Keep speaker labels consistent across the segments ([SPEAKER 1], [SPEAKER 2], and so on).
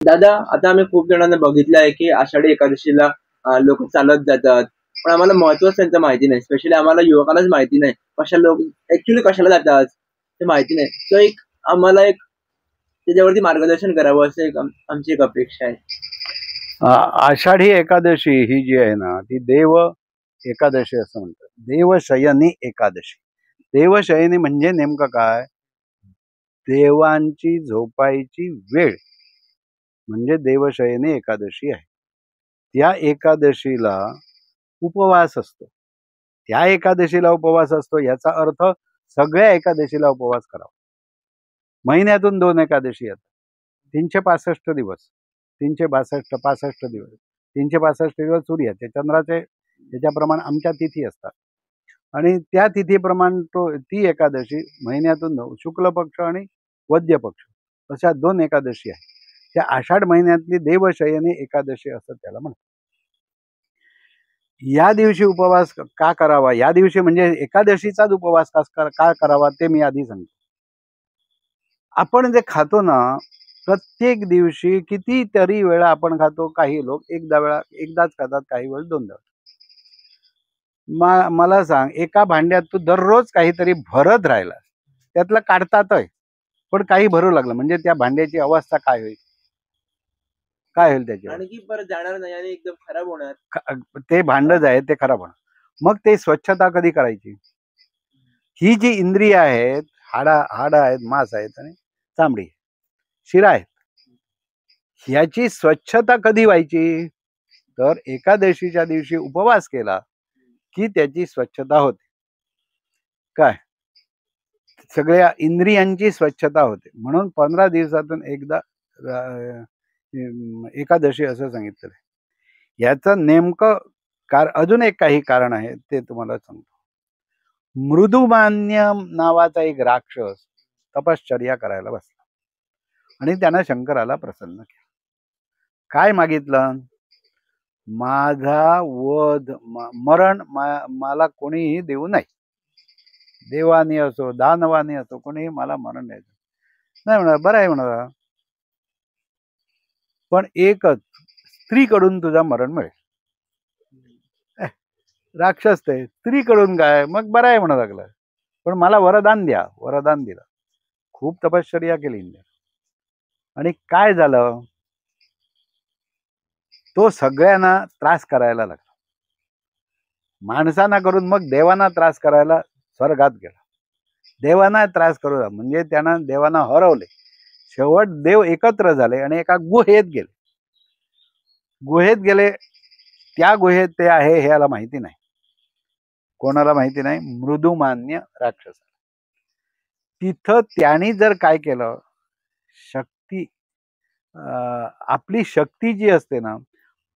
[SPEAKER 1] दादा, आता आम्ही खूप जणांना बघितलं आहे की आषाढी एकादशीला लोक चालत जातात, पण आम्हाला महत्वच त्यांचं माहिती नाही. स्पेशली आम्हाला युवकांनाच माहिती नाही कशा लोक ऍक्च्युली कशाला जातात ते माहिती नाही. तर आम्हाला त्याच्यावरती मार्गदर्शन करावं असं आमची एक अपेक्षा आहे.
[SPEAKER 2] आषाढी एकादशी ही जी आहे ना, ती देव एकादशी असं म्हणतात. देवशयनी एकादशी. देवशयनी म्हणजे नेमकं काय? देवांची झोपायची वेळ म्हणजे देवशयनी एकादशी आहे. त्या एकादशीला उपवास असतो. त्या एकादशीला उपवास असतो याचा अर्थ सगळ्या एकादशीला उपवास करावा. महिन्यातून 2 एकादशी येतात. 365 दिवस, 362 दिवस, 365 दिवस सूर्याचे, चंद्राचे याच्याप्रमाणे आमच्या तिथी असतात. आणि त्या तिथीप्रमाणे ती एकादशी महिन्यातून शुक्ल पक्ष आणि वद्य पक्ष अशा 2 एकादशी आहेत. त्या आषाढ महिन्यातली देवशयनी एकादशी असं त्याला म्हणतात. या दिवशी उपवास का करावा? या दिवशी म्हणजे एकादशीचाच उपवास का करावा ते मी आधी सांगतो. आपण जे खातो ना, प्रत्येक दिवशी कितीतरी वेळा आपण खातो. काही लोक एकदाच खातात, काही वेळ 2दा. मला सांग, एका भांड्यात तू दररोज काहीतरी भरत राहिला, त्यातलं काढतातय, पण काही भरू लागलं म्हणजे त्या भांड्याची अवस्था काय होईल? काय होईल त्याची?
[SPEAKER 1] आणखी परत जाणार नाही आणि एकदम खराब होणार.
[SPEAKER 2] ते भांडच आहे ते खराब होणार. मग ते स्वच्छता कधी करायची? ही जी इंद्रिय आहेत, हाड आहेत, मांस आहेत आणि चामडी, शिरा आहेत, ह्याची स्वच्छता कधी व्हायची? तर एकादशीच्या दिवशी उपवास केला की त्याची स्वच्छता होते. काय? सगळ्या इंद्रियांची स्वच्छता होते. म्हणून 15 दिवसातून एकदा एकादशी असं सांगितलं. याचं नेमकं अजून एक काही कारण आहे ते तुम्हाला सांगतो. मृदुमान्य नावाचा एक राक्षस तपश्चर्या करायला बसला आणि त्यानं शंकराला प्रसन्न केलं. काय मागितलं? माझा वध, मरण मला कोणीही देऊ नये. देवानी असो, दानवानी असो, कोणीही मला मरण द्यायचं नाही. म्हणा बरं आहे म्हणा, पण एकच स्त्रीकडून तुझा मरण मिळेल. राक्षस ते स्त्रीकडून काय? मग बरं आहे म्हणा लागलं, पण मला वरदान द्या. वरदान दिलं. खूप तपश्चर्या केली आणि काय झालं? तो सगळ्यांना त्रास करायला लागला. माणसांना करून मग देवांना त्रास करायला स्वर्गात गेला. देवांना त्रास करू म्हणजे त्यानं देवांना हरवले. शेवट देव एकत्र झाले आणि एका गुहेत गेले. त्या गुहेत ते आहे हे याला माहिती नाही. कोणाला माहिती नाही? मृदुमान्य राक्षस. तिथं त्यांनी जर काय केलं, शक्ती, आपली शक्ती जी असते ना,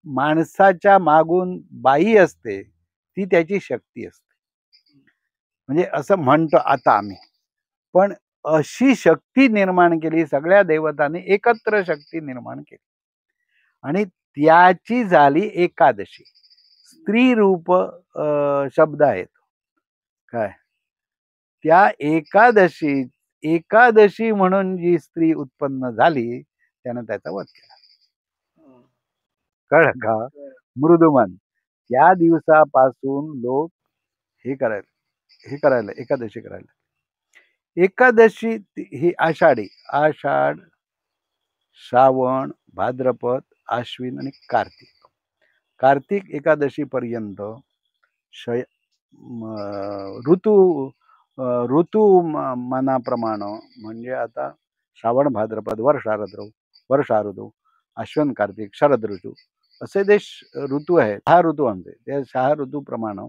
[SPEAKER 2] माणसाच्या मागून बाई असते, ती त्याची शक्ती असते. म्हणजे असं म्हणतो आता आम्ही, पण अशी शक्ती निर्माण केली. सगळ्या देवतांनी एकत्र शक्ती निर्माण केली आणि त्याची झाली एकादशी. स्त्री रूप शब्द आहेत. काय? त्या एकादशी म्हणून जी स्त्री उत्पन्न झाली त्यानं त्याचा वध केला. कळलं का? मृदुमान. त्या दिवसापासून लोक हे करायला एकादशी करायला. एकादशी ही आषाढ, श्रावण, भाद्रपद, आश्विन आणि कार्तिक एकादशी पर्यंत ऋतू मनाप्रमाणे म्हणजे आता श्रावण, भाद्रपद, वर्षा ऋतू, आश्विन, कार्तिक, शरद ऋतू असे ऋतू आहेत. 6 ऋतू आमचे. त्या 6 ऋतूप्रमाणे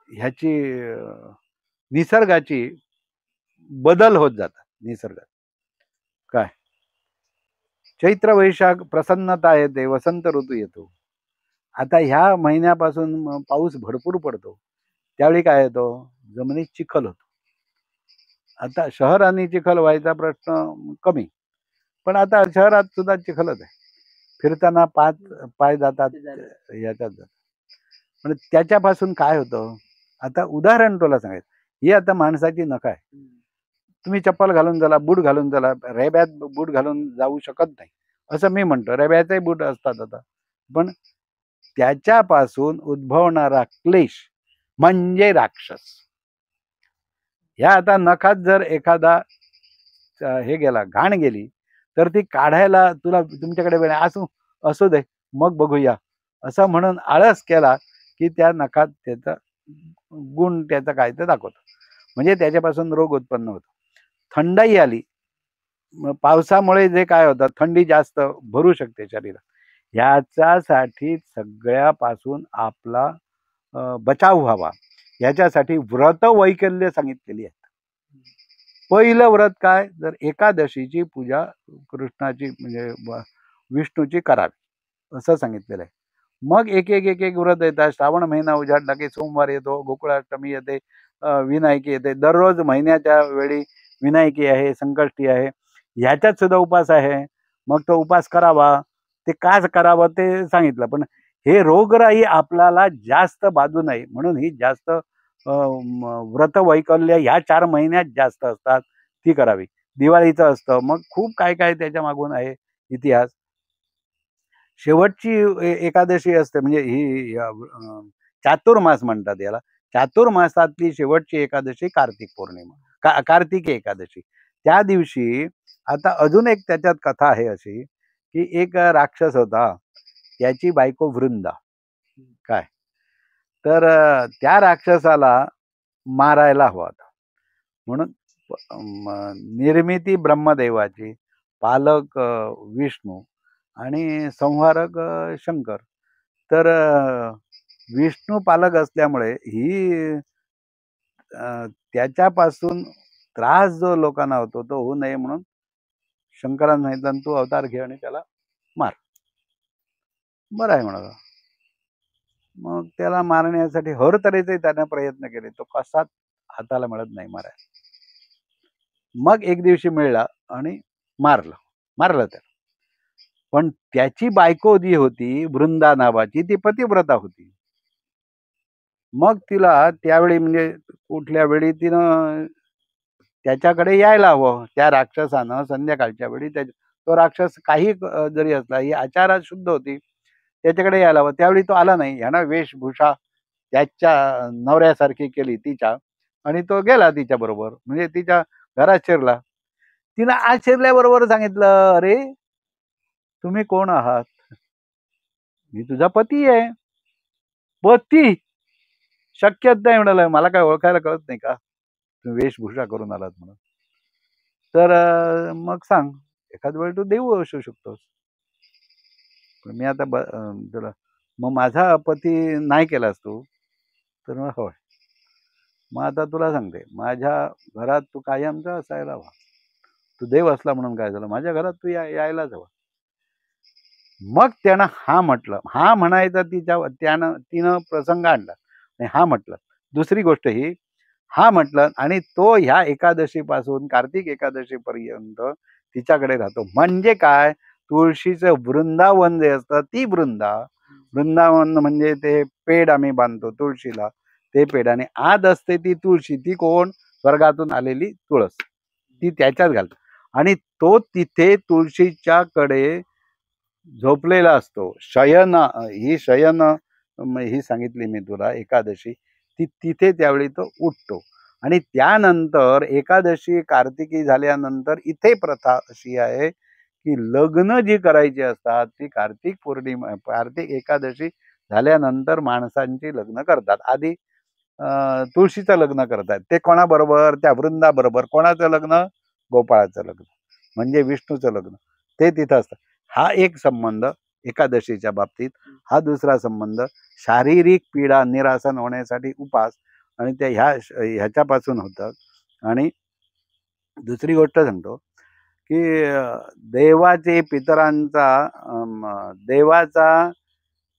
[SPEAKER 2] ह्याची निसर्गाची बदल होत जातात. निसर्गात काय? चैत्र वैशाख प्रसन्नता येते, वसंत ऋतू येतो. आता ह्या महिन्यापासून पाऊस भरपूर पडतो. त्यावेळी काय येतो? जमिनीत चिखल होतो. आता शहरांनी चिखल व्हायचा प्रश्न कमी, पण आता शहरात सुद्धा चिखलच आहे. फिरताना पाय जातात, याच्यात जातात. पण त्याच्यापासून काय होतं? आता उदाहरण तुला सांगायचं, ही आता माणसाची नख आहे. तुम्ही चप्पल घालून चला, बूट घालून चला, रेब्यात बूट घालून जाऊ शकत नाही असं मी म्हणतो. रेब्याचे बूट असतात आता, पण त्याच्यापासून उद्भवणारा क्लेश म्हणजे राक्षस. ह्या आता नखात जर एखादा हे गेला, घाण गेली, तर ती काढायला तुमच्याकडे वेळ असू असू दे, मग बघूया असं म्हणून आळस केला की त्या नखात त्याचा गुण त्याचा काय ते दाखवतो. म्हणजे त्याच्यापासून रोग उत्पन्न होतो. थंडाई आली, पावसामुळे जे काय होतं, थंडी जास्त भरू शकते शरीरात. ह्याच्यासाठी सगळ्यापासून आपला बचाव व्हावा याच्यासाठी व्रत वैकल्य सांगितलेली आहेत. पहिलं व्रत काय, जर एकादशीची पूजा कृष्णाची म्हणजे विष्णूची करावी असं सांगितलेलं आहे. मग एक एक एक एक व्रत येतात. श्रावण महिना उजाडला की सोमवार येतो, गोकुळाष्टमी येते, विनायकी येते. दररोज महिन्याच्या वेळी विनायकी आहे, संकष्टी आहे, ह्याच्यात सुद्धा उपास आहे. मग तो उपास करावा. ते का करावं ते सांगितलं. पण हे रोगराई आपल्याला जास्त बाधू नये म्हणून ही जास्त व्रत वैकल्य ह्या 4 महिन्यात जास्त असतात, ती करावी. दिवाळीचं असतं, मग खूप काय काय त्याच्या मागून आहे इतिहास. शेवटची एकादशी असते म्हणजे ही चातुर्मास म्हणतात याला. चातुर्मासातली शेवटची एकादशी कार्तिक पौर्णिमा, कार्तिकी एकादशी. त्या दिवशी आता अजून एक त्याच्यात कथा आहे अशी की एक राक्षस होता, त्याची बायको वृंदा. काय तर त्या राक्षसाला मारायला हवा होता. म्हणून निर्मिती ब्रह्मदेवाची, पालक विष्णू आणि संहारक शंकर. तर विष्णू पालक असल्यामुळे ही त्याच्यापासून त्रास जो लोकांना होतो तो होऊ नये म्हणून शंकरांना सांगितलं, तू अवतार घे आणि त्याला मार. बरं आहे म्हणाला. मग त्याला मारण्यासाठी हर तऱ्हेचे त्याने प्रयत्न केले, तो कसाच हाताला मिळत नाही मारायला. मग एक दिवशी मिळला आणि मारलं त्याला. पण त्याची बायको जी होती वृंदा नावाची, ती पतिव्रता होती. मग तिला त्यावेळी म्हणजे कुठल्या वेळी तिनं त्याच्याकडे यायला हवं. त्या राक्षसानं संध्याकाळच्या वेळी तो राक्षस काही जरी असला, ही आचारात शुद्ध होती, त्याच्याकडे यायला हवं. त्यावेळी तो आला नाही. ह्यानं वेशभूषा त्याच्या नवऱ्यासारखी केली तिच्या आणि तो गेला तिच्या बरोबर, म्हणजे तिच्या घरात शिरला. तिनं आज शिरल्याबरोबर सांगितलं, अरे तुम्ही कोण आहात? मी तुझा पती आहे. पती? शक्यच नाही म्हणाल, मला काय ओळखायला कळत नाही का तुम्ही वेशभूषा करून आलात म्हणून? तर मग सांग, एखाद वेळ तू देऊ असू शकतोस, पण मी आता तुला मग माझा पती नाही केलास तू? तर मग होय. मग आता तुला सांगते, माझ्या घरात तू कायमचा असायला हवा. तू देव असला म्हणून काय झालं, माझ्या घरात तू यायलाच हवा. मग त्यानं हा म्हटलं. हा म्हणायचा तिनं प्रसंग आणला आणि हा म्हटलं. दुसरी गोष्ट ही, हा म्हटलं आणि तो ह्या एकादशीपासून कार्तिक एकादशीपर्यंत तिच्याकडे राहतो. म्हणजे काय, तुळशीचं वृंदावन जे असतं ती वृंदावन म्हणजे ते पेड आम्ही बांधतो तुळशीला, ते पेड. आणि आत असते ती तुळशी, ती कोण, स्वर्गातून आलेली तुळस, ती त्याच्यात घालतो. आणि तो तिथे तुळशीच्या कडे झोपलेला असतो. ही शयन ही सांगितली मी तुला एकादशी, ती तिथे त्यावेळी तो उठतो. आणि त्यानंतर एकादशी कार्तिकी झाल्यानंतर इथे प्रथा अशी आहे की लग्न जी करायची असतात ती कार्तिक एकादशी झाल्यानंतर माणसांची लग्न करतात. आधी तुळशीचं लग्न करतात. ते कोणाबरोबर? त्या वृंदाबरोबर. कोणाचं लग्न? गोपाळाचं लग्न, म्हणजे विष्णूचं लग्न, ते तिथं असतं. हा एक संबंध एकादशीच्या बाबतीत. हा दुसरा संबंध शारीरिक पीडा निरासन होण्यासाठी उपास, आणि ते ह्याच्यापासून होतं. आणि दुसरी गोष्ट सांगतो की देवाचे देवाचा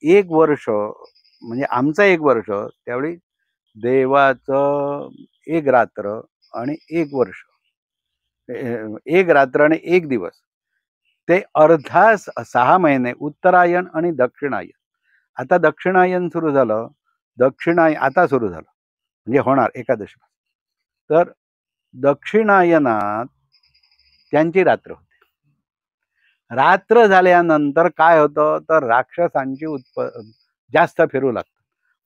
[SPEAKER 2] 1 वर्ष म्हणजे आमचं 1 वर्ष, त्यावेळी देवाचं 1 रात्र आणि 1 वर्ष, 1 रात्र आणि 1 दिवस, ते अर्धा 6 महिने, उत्तरायण आणि दक्षिणायन. आता दक्षिणायन सुरू झालं, आता सुरू झालं म्हणजे होणार एकादशी. तर दक्षिणायनात त्यांची रात्र होते. रात्र झाल्यानंतर काय होतं तर राक्षसांची जास्त फिरू लागतं.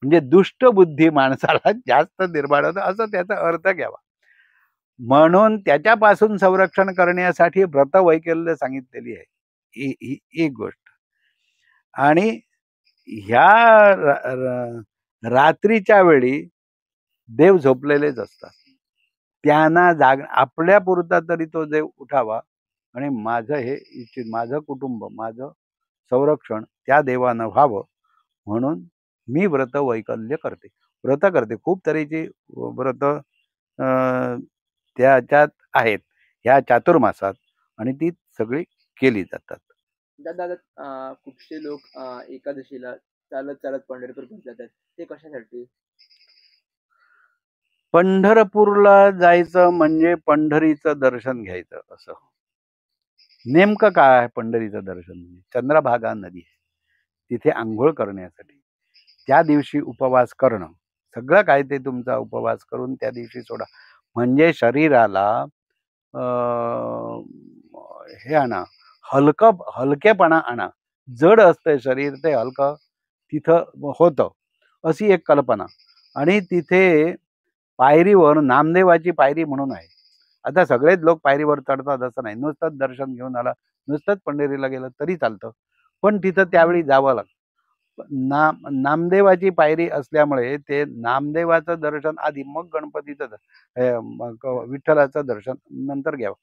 [SPEAKER 2] म्हणजे दुष्ट बुद्धी माणसाला जास्त निर्माण होतं असं त्याचा अर्थ घ्यावा. म्हणून त्याच्यापासून संरक्षण करण्यासाठी व्रतवैकल्य सांगितलेली आहे ही एक गोष्ट. आणि ह्या रात्रीच्या वेळी देव झोपलेलेच असतात. त्यांना आपल्या पुरता तरी तो देव उठावा आणि माझं हे इच्छित, माझं कुटुंब, माझं संरक्षण त्या देवानं व्हावं म्हणून मी व्रत वैकल्य करते. व्रत करते, खूप तऱ्हेची व्रत त्याच्यात आहेत ह्या चातुर्मासात आणि ती सगळी केली जातात.
[SPEAKER 1] दादा कुठचे लोक एकादशीला चालत चालत पंढरपूर जातात ते कशासाठी?
[SPEAKER 2] पंढरपूरला जायचं म्हणजे पंढरीचं दर्शन घ्यायचं असं. नेमकं काय आहे पंढरीचं दर्शन? म्हणजे चंद्रभागा नदी आहे, तिथे आंघोळ करण्यासाठी त्या दिवशी उपवास करणं, सगळं काय ते तुमचा उपवास करून त्या दिवशी सोडा. म्हणजे शरीराला हे आणा, हलकेपणा आणा. जड असतंय शरीर, ते हलकं तिथं होतं अशी एक कल्पना. आणि तिथे पायरीवर नामदेवाची पायरी म्हणून आहे. आता सगळेच लोक पायरीवर चढतात असं नाही. नुसतंच दर्शन घेऊन आला, नुसतंच पंढरीला गेलं तरी चालतं, पण तिथं त्यावेळी जावं लागतं. नामदेवाची पायरी असल्यामुळे ते नामदेवाचं दर्शन आधी, मग गणपतीचं विठ्ठलाचं दर्शन नंतर घ्यावं.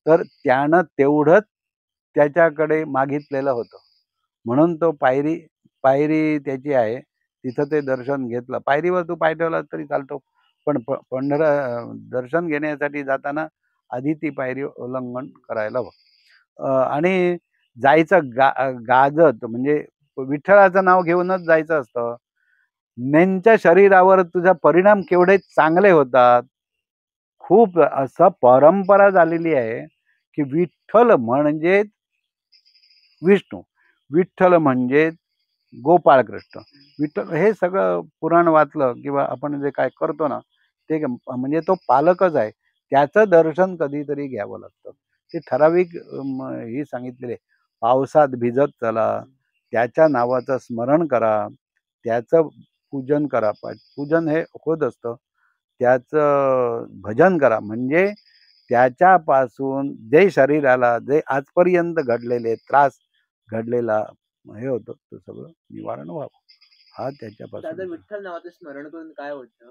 [SPEAKER 2] तर त्यानं तेवढंच त्याच्याकडे मागितलेलं होतं म्हणून तो पायरी त्याची आहे, तिथं ते दर्शन घेतलं. पायरीवर तू पाय ठेवला तरी चालतो, पण दर्शन घेण्यासाठी जाताना आधी ती पायरी उल्लंघन करायला हवं. आणि जायचं गाजत, म्हणजे विठ्ठलाचं नाव घेऊनच जायचं असतं. त्यांच्या शरीरावर तुझा परिणाम केवढे चांगले होतात. खूप असं परंपरा झालेली आहे की विठ्ठल म्हणजे विष्णू, विठ्ठल म्हणजे गोपाळ कृष्ण. विठ्ठल हे सगळं पुराण वाचलं किंवा आपण जे काय करतो ना ते म्हणजे तो पालकच आहे. त्याचं दर्शन कधीतरी घ्यावं लागतं. ते ठराविक ही सांगितलेले. पावसात भिजत चला, त्याच्या नावाचं स्मरण करा, त्याचं पूजन करा. पूजन हे होत असतं, त्याचं भजन करा. म्हणजे त्याच्यापासून जे शरीराला जे आजपर्यंत घडलेले त्रास घडलेला हे होतं ते सगळं निवारण व्हावं, हा त्याच्यापासून.
[SPEAKER 1] विठ्ठल नावाचं स्मरण करून काय होतं?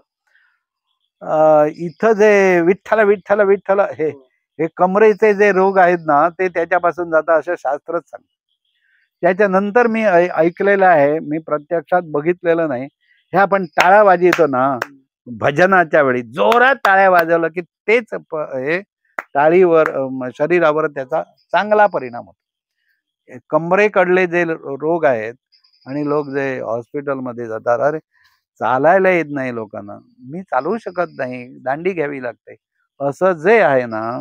[SPEAKER 2] इथं जे विठ्ठल विठ्ठल विठ्ठल हे कमरेचे जे रोग आहेत ना ते त्याच्यापासून जातात असं शास्त्रच सांगतं. त्याच्यानंतर मी ऐकलेलं आहे, मी प्रत्यक्षात बघितलेलं नाही. हे आपण टाळ्या वाजवतो ना भजनाच्या वेळी, जोरात टाळ्या वाजवलं की तेच हे टाळीवर शरीरावर त्याचा चांगला परिणाम होतो. कमरेकडले जे रोग आहेत आणि लोक जे हॉस्पिटलमध्ये जातात, अरे चालायला येत नाही लोकांना, मी चालवू शकत नाही, दांडी घ्यावी लागते, असं जे आहे ना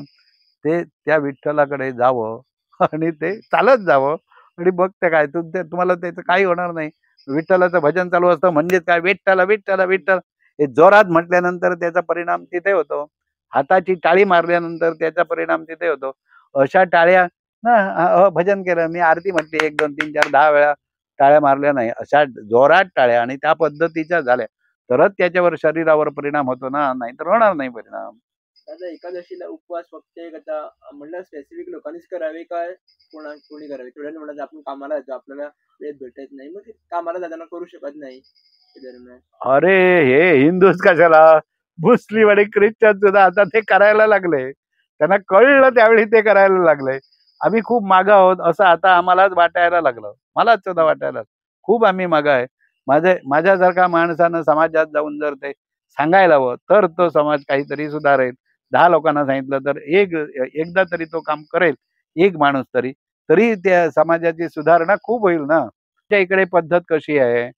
[SPEAKER 2] ते त्या विठ्ठलाकडे जावं आणि ते चालत जावं. आणि मग ते काय तुम्हाला त्याचं काही होणार नाही. विठ्ठलाचं भजन चालू असतं म्हणजेच काय, विठ्ठल विठ्ठल विठ्ठल हे जोरात म्हटल्यानंतर त्याचा परिणाम तिथे होतो. हाताची टाळी मारल्यानंतर त्याचा परिणाम तिथे होतो. अशा टाळ्या भजन केलं, मी आरती म्हटली 1 2 3 4 10 वेळा टाळ्या मारल्या नाही, अशा जोरात टाळ्या आणि त्या पद्धतीच्या झाल्या तरच त्याच्यावर शरीरावर परिणाम होतो ना, नाहीतर होणार नाही परिणाम.
[SPEAKER 1] आता एकादशीला उपवास फक्त एक आता म्हणलं स्पेसिफिक लोकांनीच करावे काय कोणी करावे? थोड्या म्हणत आपण कामाला जातो, आपल्याला वेळ भेटत नाही, मग कामाला जाताना करू शकत नाही दरम्यान.
[SPEAKER 2] अरे हे हिंदूच कशाला, मुस्लिम आणि ख्रिश्चन सुद्धा आता ते करायला लागले. त्यांना कळलं त्यावेळी ते करायला लागले. आम्ही खूप मागं आहोत असं आता आम्हालाच वाटायला लागलं. मलाच सुद्धा वाटायला खूप आम्ही मागं आहे. माझ्यासारख्या माणसानं समाजात जाऊन जर ते सांगायला हवं तर तो समाज काहीतरी सुधारेल. 10 लोकांना सांगितलं तर एकदा तरी तो काम करेल, एक माणूस तरी त्या समाजाची सुधारणा खूप होईल ना. त्या इकडे पद्धत कशी आहे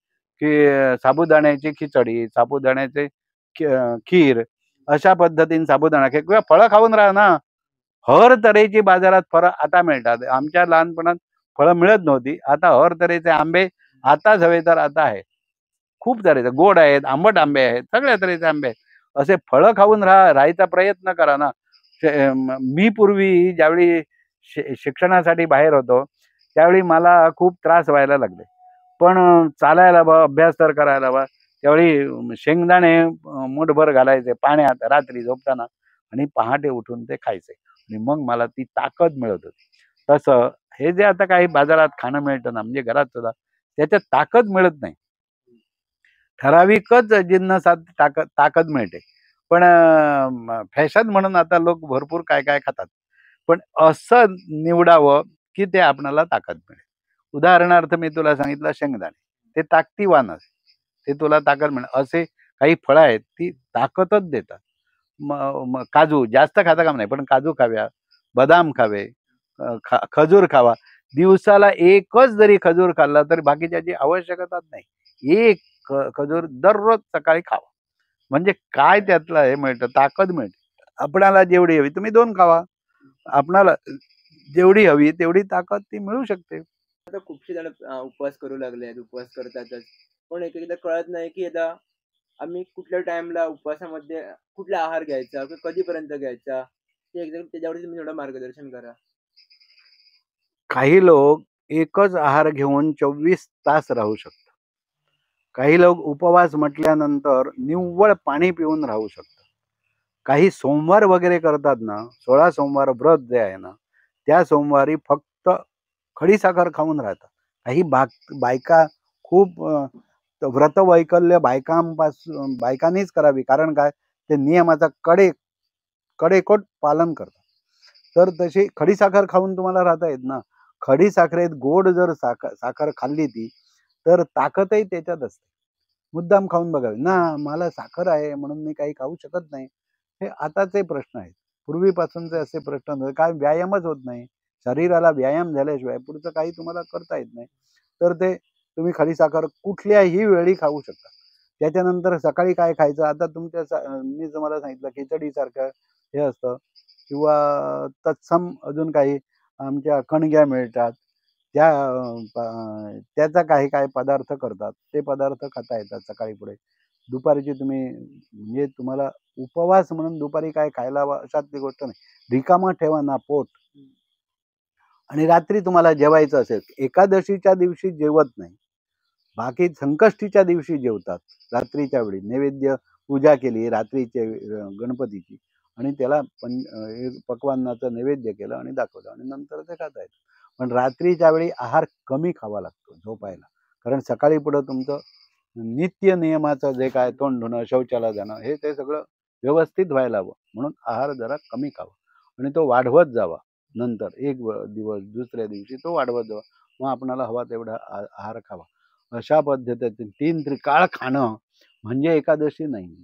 [SPEAKER 2] की साबुदाण्याची खिचडी, साबुदाण्याचे खीर, अशा पद्धतीने साबुदाणा किंवा फळं खाऊन राहा ना. हर तऱ्हेची बाजारात फळं आता मिळतात. आमच्या लहानपणात फळं मिळत नव्हती, आता हर तऱ्हेचे आंबे आताच हवे तर आता आहे. खूप तऱ्हेचे गोड आहेत, आंबट आंबे आहेत, सगळ्या तऱ्हेचे आंबे आहेत. असे फळं खाऊन राहायचा प्रयत्न करा ना. मी पूर्वी ज्यावेळी शिक्षणासाठी बाहेर होतो त्यावेळी मला खूप त्रास व्हायला लागले. पण चालायला हवं, अभ्यास तर करायला हवा. त्यावेळी शेंगदाणे मूठभर घालायचे पाण्यात रात्री झोपताना आणि पहाटे उठून ते खायचे आणि मग मला ती ताकद मिळत होती. तसं हे जे आता काही बाजारात खाणं मिळतं ना, म्हणजे घरात सुद्धा त्याच्यात ताकद मिळत नाही. ठराविकच जिन्नसात ताकद मिळते. पण फॅशन म्हणून आता लोक भरपूर काय काय खातात. पण असं निवडावं की ते आपणाला ताकद मिळेल. उदाहरणार्थ मी तुला सांगितलं शेंगदाणे, ते ताकदीवान असते, ते तुला ताकद मिळेल. असे काही फळं आहेत ती ताकदच देतात. काजू जास्त खाता कामा नाही, पण काजू खाव्या, बदाम खावे, खजूर खावा. दिवसाला एकच जरी खजूर खाल्ला तरी बाकीच्याची आवश्यकताच नाही. एक खजूर दररोज सकाळी खावा. म्हणजे काय त्यातलं हे मिळतं, ताकद मिळते. आपणाला जेवढी हवी तुम्ही 2 खावा. आपणाला जेवढी हवी तेवढी ताकद ती मिळू शकते.
[SPEAKER 1] आता खूपशे जण उपवास करू लागले आहेत, उपवास करतातच. पण एक-एकदा कळत नाही, की आता आम्ही कुठल्या टाईमला उपवासामध्ये कुठला आहार घ्यायचा किंवा कधीपर्यंत घ्यायचा? ते एकदम त्याच्यावरती तुम्ही थोडं मार्गदर्शन करा.
[SPEAKER 2] काही लोक एकच आहार घेऊन 24 तास राहू शकतात. काही लोक उपवास म्हटल्यानंतर निव्वळ पाणी पिऊन राहू शकतात. काही सोमवार वगैरे करतात ना, 16 सोमवार व्रत जे आहे ना, त्या सोमवारी फक्त खडीसाखर खाऊन राहतात. काही बायका खूप व्रतवैकल्य बायकांनीच करावी. कारण काय, ते नियमाचा कडेकोट पालन करतात. तर तशी खडीसाखर खाऊन तुम्हाला राहता येत ना. खडीसाखरेत गोड जर साखर खाल्ली ती, तर ताकदही त्याच्यात असते. मुद्दाम खाऊन बघावी ना. मला साखर आहे म्हणून मी काही खाऊ शकत नाही, हे आताचे प्रश्न आहेत. पूर्वीपासूनचे असे प्रश्न नव्हे. काय व्यायामच होत नाही. शरीराला व्यायाम झाल्याशिवाय पुढचं काही तुम्हाला करता येत नाही. तर ते तुम्ही खडीसाखर कुठल्याही वेळी खाऊ शकता. त्याच्यानंतर सकाळी काय खायचं, आता मी तुम्हाला सांगितलं खिचडीसारखं हे असतं किंवा तत्सम अजून काही आमच्या कणग्या मिळतात. त्याचा काही काय पदार्थ करतात. ते पदार्थ खाता येतात सकाळी पुढे. दुपारची तुम्ही म्हणजे तुम्हाला उपवास म्हणून दुपारी काय खायला हवं अशातली गोष्ट नाही. रिकामं ठेवा ना पोट. आणि रात्री तुम्हाला जेवायचं असेल, एकादशीच्या दिवशी जेवत नाही. बाकी संकष्टीच्या दिवशी जेवतात. रात्रीच्या वेळी नैवेद्य पूजा केली रात्रीचे गणपतीची आणि त्याला पक्वान्नाचं नैवेद्य केलं आणि दाखवलं आणि नंतर ते खाता येतं. पण रात्रीच्या वेळी आहार कमी खावा लागतो झोपायला. कारण सकाळी पुढं तुमचं नित्य नियमाचं जे काय तोंड धुणं, शौचाला जाणं हे ते सगळं व्यवस्थित व्हायला हवं. म्हणून आहार जरा कमी खावा आणि तो वाढवत जावा. नंतर एक दिवस दुसऱ्या दिवशी तो वाढवत जावा. मग आपणाला हवा तेवढा आहार खावा. अशा पद्धतीने 3 त्रिकाळ खाणं म्हणजे एकादशी नाही.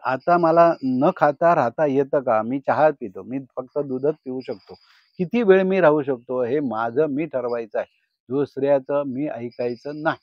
[SPEAKER 2] आता मला न खाता राहता येतं का? मी चहा पितो. मी फक्त दूधच पिऊ शकतो. किती वेळ मी राहू शकतो हे माझं मी ठरवायचं आहे. दुसऱ्याचं मी ऐकायचं नाही.